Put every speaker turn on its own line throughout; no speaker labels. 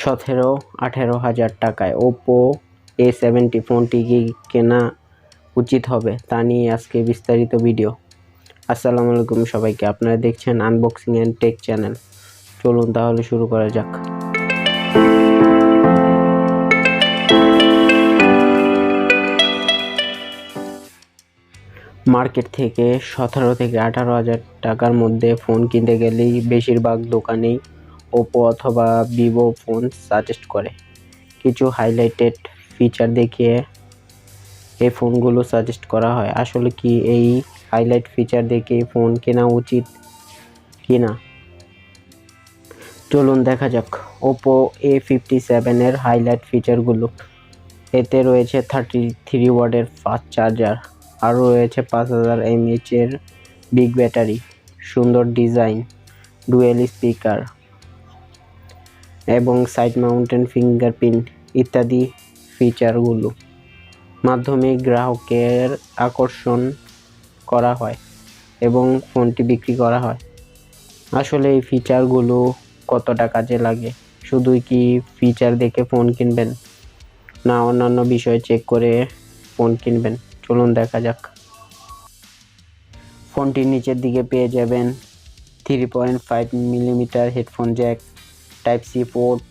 17-18 হাজার টাকায় Oppo A70 ফোনটি কি কেনা উচিত হবে তা নিয়ে আজকে বিস্তারিত ভিডিও। আসসালামু আলাইকুম সবাইকে, আপনারা দেখছেন আনবক্সিং এন্ড টেক চ্যানেল। চলুন তাহলে শুরু করা যাক। মার্কেট থেকে 17-18 হাজার টাকার মধ্যে ফোন কিনতে গেলেই বেশিরভাগ দোকানেই Oppo অথবা Vivo ফোন সাজেস্ট করে। কিছু হাইলাইটেড ফিচার দেখিয়ে এই ফোনগুলো সাজেস্ট করা হয়। আসলে কি এই হাইলাইট ফিচার দেখে ফোন কেনা উচিত কিনা চলুন দেখা যাক। Oppo A57 এর হাইলাইট ফিচারগুলো। এতে রয়েছে 33 ওয়াটের ফাস্ট চার্জার, আরও রয়েছে 5000 mAh এর বিগ ব্যাটারি, সুন্দর ডিজাইন, ডুয়েল স্পিকার এবং সাইড মাউন্টেন ফিঙ্গারপ্রিন্ট ইত্যাদি ফিচারগুলো মাধ্যমে গ্রাহকের আকর্ষণ করা হয় এবং ফোনটি বিক্রি করা হয়। আসলে এই ফিচারগুলো কতটা কাজে লাগে? শুধুই কি ফিচার দেখে ফোন কিনবেন, না অন্যান্য বিষয় চেক করে ফোন কিনবেন? চলুন দেখা যাক। ফোনটির নিচের দিকে পেয়ে যাবেন 3.5 millimetre headphone jack, type C port,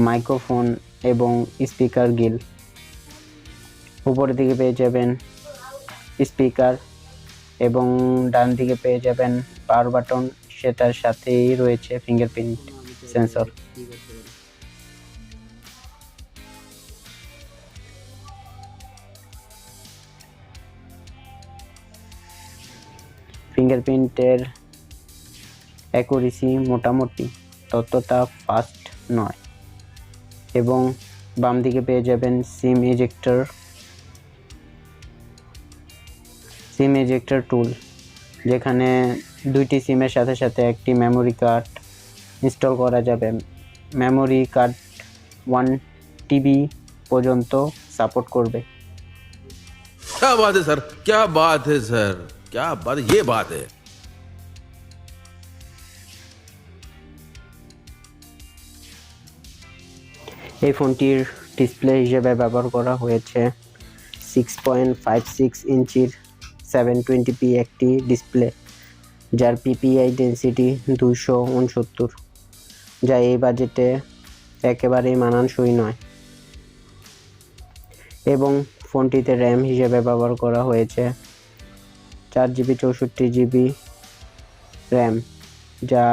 microphone এবং স্পিকার গিল। উপরের দিকে পেয়ে যাবেন স্পিকার এবং ডান দিকে পেয়ে যাবেন পাওয়ার বাটন, সেটার সাথেই রয়েছে ফিঙ্গারপ্রিন্ট সেন্সর। ফিঙ্গারপ্রিন্টের অ্যাকুরেসি মোটামুটি ততটা ফাস্ট নয়। এবং বাম দিকে পেয়ে যাবেন সিম এজেক্টর টুল, যেখানে দুইটি সিমের সাথে সাথে একটি মেমোরি কার্ড ইনস্টল করা যাবে। মেমোরি কার্ড 1 TB পর্যন্ত সাপোর্ট করবে।
क्या बात है सर, क्या बात है सर, क्या बात, ये बात है।
এই ফোনটির ডিসপ্লে হিসেবে ব্যবহার করা হয়েছে 6.56 ইঞ্চির 720p একটি ডিসপ্লে, যার PPI ডেন্সিটি 269, যা এই বাজেটে একেবারেই মানানসই নয়। এবং ফোনটিতে র্যাম হিসেবে ব্যবহার করা হয়েছে 4GB 64GB র্যাম, যা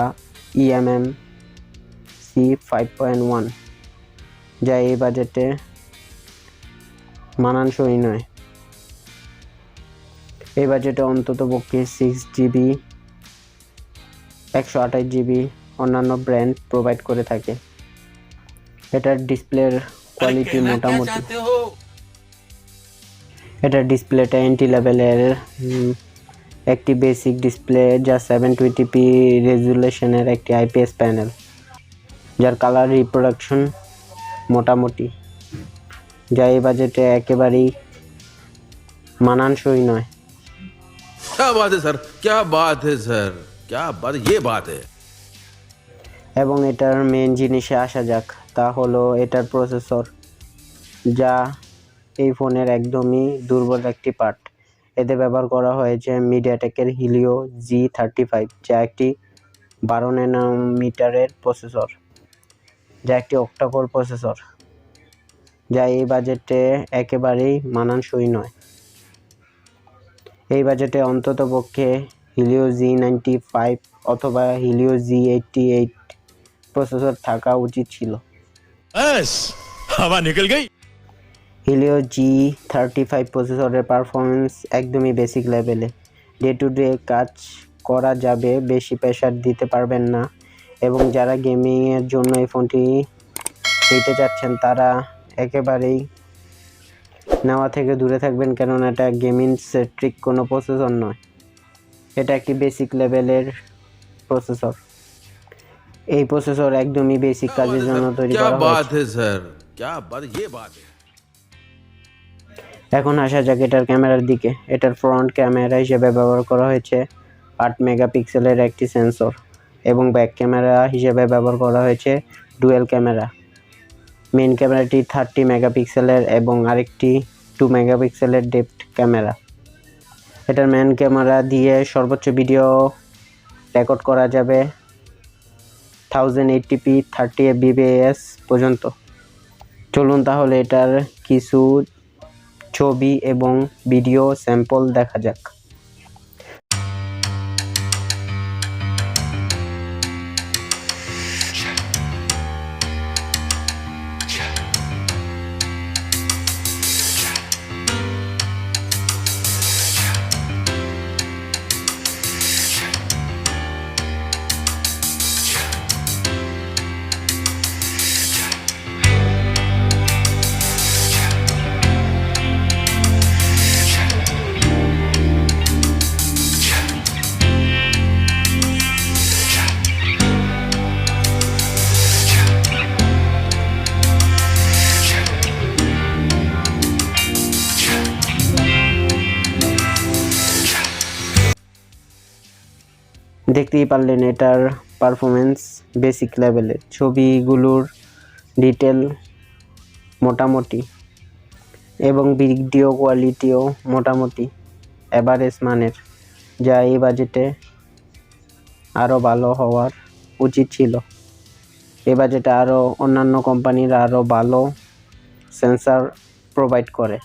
eMMC 5.1, যা এই বাজেটে মানানসই নয়। এই বাজেটে অন্তত পক্ষে 6GB 128GB অন্যান্য ব্র্যান্ড প্রোভাইড করে থাকে। এটার ডিসপ্লের কোয়ালিটি মোটামুটি। এটার ডিসপ্লেটা এন্ট্রি লেভেলের একটি বেসিক ডিসপ্লে, যা 720p রেজুলেশনের একটি IPS প্যানেল, যার কালার রিপ্রোডাকশন মোটামুটি, যা এই বাজেটে একেবারেই মানানসই নয়।
क्या बात है सर, क्या बात है सर, क्या बात, ये बात है।
এবং এটার মেন জিনিসে আসা যাক, তা হলো এটার প্রসেসর, যা এই ফোনের একদমই দুর্বল একটি পার্ট। এতে ব্যবহার করা হয়েছে মিডিয়াটেকের হিলিও G35, যা একটি 12 ন্যানোমিটারের প্রসেসর, যা একটি অক্টাকোর প্রসেসর, যা এই বাজেটে একেবারেই মানানসই নয়। এই বাজেটে অন্তত পক্ষে হিলিও G95 অথবা হিলিও G88 প্রসেসর থাকা উচিত ছিল।
हवा निकल गई।
হিলিও G35 প্রসেসরের পারফরমেন্স একদমই বেসিক লেভেলে। ডে টু ডে কাজ করা যাবে, বেশি প্রেশার দিতে পারবেন না। এবং যারা গেমিংয়ের জন্য এই ফোনটি নিতে চাচ্ছেন, তারা একেবারেই নেওয়া থেকে দূরে থাকবেন, কেননা এটা গেমিং সেন্ট্রিক কোনো প্রসেসর নয়। এটা একটি বেসিক লেভেলের প্রসেসর। এই প্রসেসর একদমই বেসিক কাজের জন্য তৈরি করা হয়েছে। এখন আসা যাক এটার ক্যামেরার দিকে। এটার ফ্রন্ট ক্যামেরা হিসেবে ব্যবহার করা হয়েছে 8 মেগাপিক্সেলের একটি সেন্সর, এবং ব্যাক ক্যামেরা হিসেবে ব্যবহার করা হয়েছে ডুয়েল ক্যামেরা। মেইন ক্যামেরাটি 30 মেগাপিক্সেলের এবং আরেকটি 2 মেগাপিক্সেলের ডেপথ ক্যামেরা। এটার মেইন ক্যামেরা দিয়ে সর্বোচ্চ ভিডিও রেকর্ড করা যাবে 1080p 30 fps পর্যন্ত। চলুন তাহলে এটার কিছু ছবি এবং ভিডিও স্যাম্পল দেখা যাক। দেখতেই পারলেন এটার পারফরমেন্স বেসিক লেভেলের। ছবিগুলোর ডিটেল মোটামুটি এবং ভিডিও কোয়ালিটিও মোটামুটি এভারেজ মানের, যা এই বাজেটে আরও ভালো হওয়ার উচিত ছিল। এই বাজেটে আরও অন্যান্য কোম্পানিরা আরও ভালো সেন্সর প্রোভাইড করে।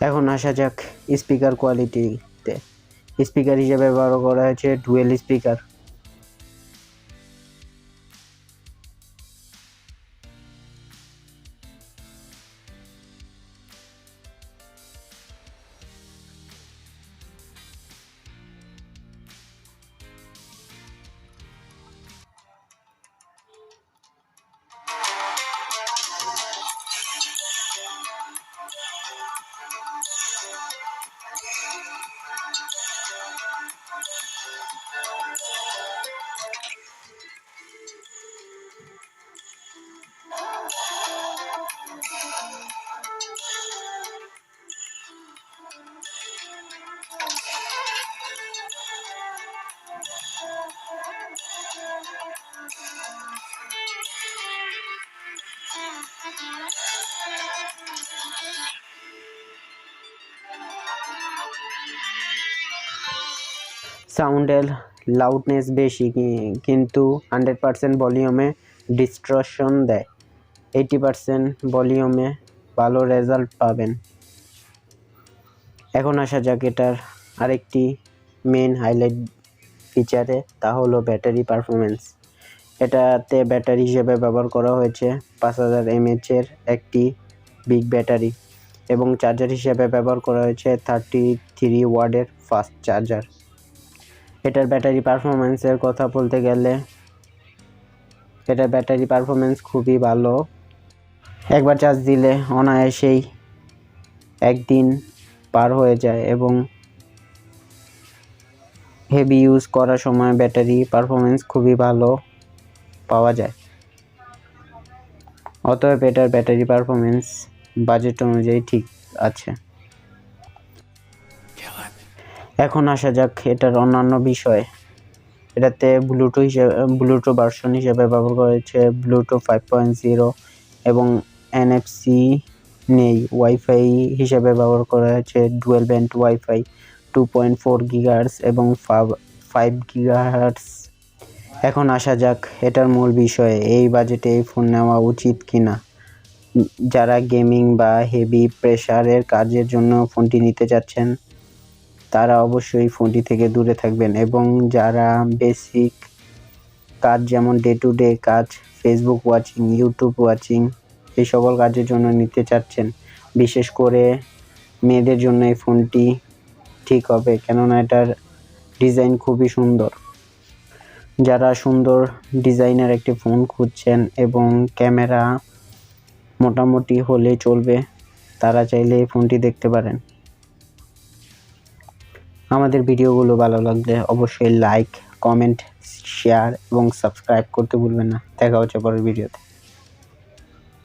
এখন আসা যাক স্পিকার কোয়ালিটিতে। স্পিকার হিসেবে ব্যবহার করা হয়েছে ডুয়েল স্পিকার। সাউন্ডের লাউডনেস বেশি, কিন্তু 100% ভলিউমে ডিস্টরশন দেয়। 80% ভলিউমে ভালো রেজাল্ট পাবেন। এখন আসা যাক এটার আরেকটি মেন হাইলাইট ফিচারে, তা হলো ব্যাটারি পারফরমেন্স। এটাতে ব্যাটারি হিসেবে ব্যবহার করা হয়েছে 5000 mAh একটি বিগ ব্যাটারি এবং চার্জার হিসেবে ব্যবহার করা হয়েছে 33 ওয়াটের ফাস্ট চার্জার। এটার ব্যাটারি পারফরমেন্সের কথা বলতে গেলে এটার ব্যাটারি পারফরমেন্স খুবই ভালো। একবার চার্জ দিলে অনায়াসেই একদিন পার হয়ে যায় এবং হেভি ইউজ করার সময় ব্যাটারি পারফরমেন্স খুবই ভালো পাওয়া যায়। অতএব এটার ব্যাটারি পারফরমেন্স বাজেট অনুযায়ী ঠিক আছে। এখন আসা যাক এটার অন্যান্য বিষয়ে। এটাতে ব্লুটুথ ভার্সন হিসেবে ব্যবহার করা হয়েছে ব্লুটুথ 5.0 এবং NFC নেই। ওয়াইফাই হিসেবে ব্যবহার করা হয়েছে ডুয়েল ব্যান্ড ওয়াইফাই 2.4 GHz এবং 5 GHz। এখন আসা যাক এটার মূল বিষয়ে, এই বাজেটে এই ফোন নেওয়া উচিত কিনা। যারা গেমিং বা হেভি প্রেসারের কাজের জন্য ফোনটি নিতে চাচ্ছেন তারা অবশ্যই ফোনটি থেকে দূরে থাকবেন, এবং যারা বেসিক কাজ যেমন ডে টু ডে কাজ, ফেসবুক ওয়াচিং, ইউটিউব ওয়াচিং এই সকল কাজের জন্য নিতে চাচ্ছেন, বিশেষ করে মেয়েদের জন্য এই ফোনটি ঠিক হবে, কেননা এটার ডিজাইন খুবই সুন্দর। যারা সুন্দর ডিজাইনের একটি ফোন খুঁজছেন এবং ক্যামেরা মোটামুটি হলে চলবে, তারা চাইলে এই ফোনটি দেখতে পারেন। আমাদের ভিডিওগুলো ভালো লাগলে অবশ্যই লাইক, কমেন্ট, শেয়ার এবং সাবস্ক্রাইব করতে ভুলবেন না। দেখা হচ্ছে পরের ভিডিওতে।